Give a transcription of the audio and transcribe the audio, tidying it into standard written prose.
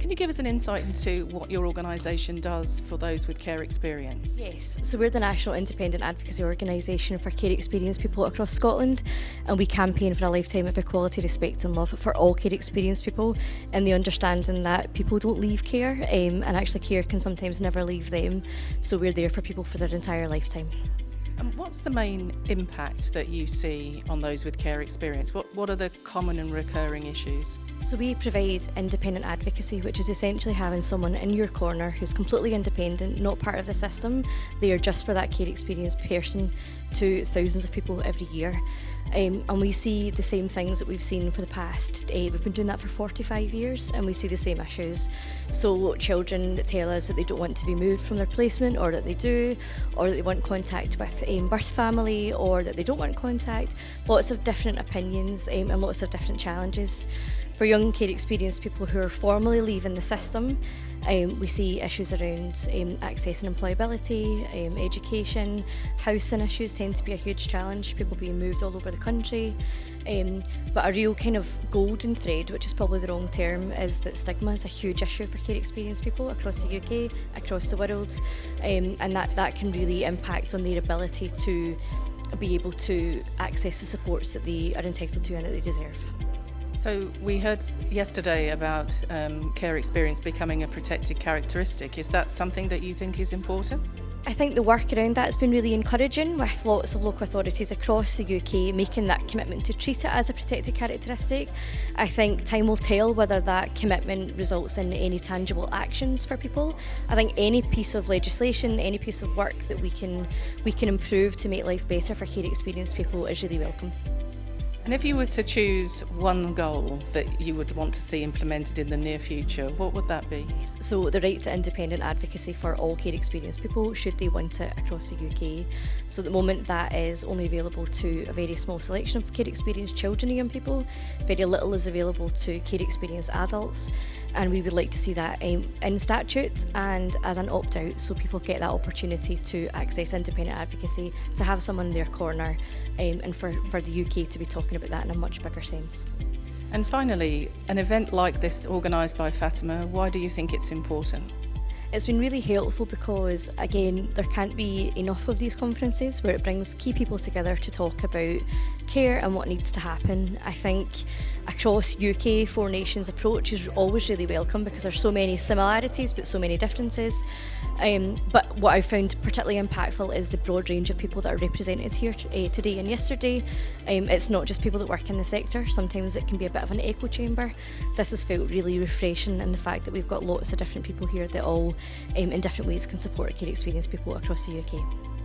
Can you give us an insight into what your organisation does for those with care experience? Yes, so we're the National Independent Advocacy Organisation for care experienced people across Scotland, and we campaign for a lifetime of equality, respect and love for all care experienced people, and the understanding that people don't leave care, and actually care can sometimes never leave them, so we're there for people for their entire lifetime. And what's the main impact that you see on those with care experience? What are the common and recurring issues? So we provide independent advocacy, which is essentially having someone in your corner who's completely independent, not part of the system. They are just for that care experienced person to thousands of people every year. And we see the same things that we've seen for the past. We've been doing that for 45 years and we see the same issues. So children that tell us that they don't want to be moved from their placement, or that they do, or that they want contact with birth family, or that they don't want contact. Lots of different opinions and lots of different challenges. For young care experienced people who are formally leaving the system, we see issues around access and employability, education, housing issues tend to be a huge challenge, people being moved all over the country. But a real kind of golden thread, which is probably the wrong term, is that stigma is a huge issue for care experienced people across the UK, across the world, and that can really impact on their ability to be able to access the supports that they are entitled to and that they deserve. So we heard yesterday about care experience becoming a protected characteristic. Is that something that you think is important? I think the work around that has been really encouraging, with lots of local authorities across the UK making that commitment to treat it as a protected characteristic. I think time will tell whether that commitment results in any tangible actions for people. I think any piece of legislation, any piece of work that we can improve to make life better for care experienced people is really welcome. And if you were to choose one goal that you would want to see implemented in the near future, what would that be? So the right to independent advocacy for all care experienced people, should they want it, across the UK. So at the moment that is only available to a very small selection of care experienced children and young people. Very little is available to care experienced adults, and we would like to see that in statute and as an opt-out, so people get that opportunity to access independent advocacy, to have someone in their corner, and for the UK to be talking about that in a much bigger sense. And finally, an event like this organised by Fatima, why do you think it's important? It's been really helpful because, again, there can't be enough of these conferences where it brings key people together to talk about care and what needs to happen. I think across UK, Four Nations approach is always really welcome because there's so many similarities but so many differences. But what I found particularly impactful is the broad range of people that are represented here today and yesterday. It's not just people that work in the sector, sometimes it can be a bit of an echo chamber. This has felt really refreshing in the fact that we've got lots of different people here that all in different ways can support care experienced people across the UK.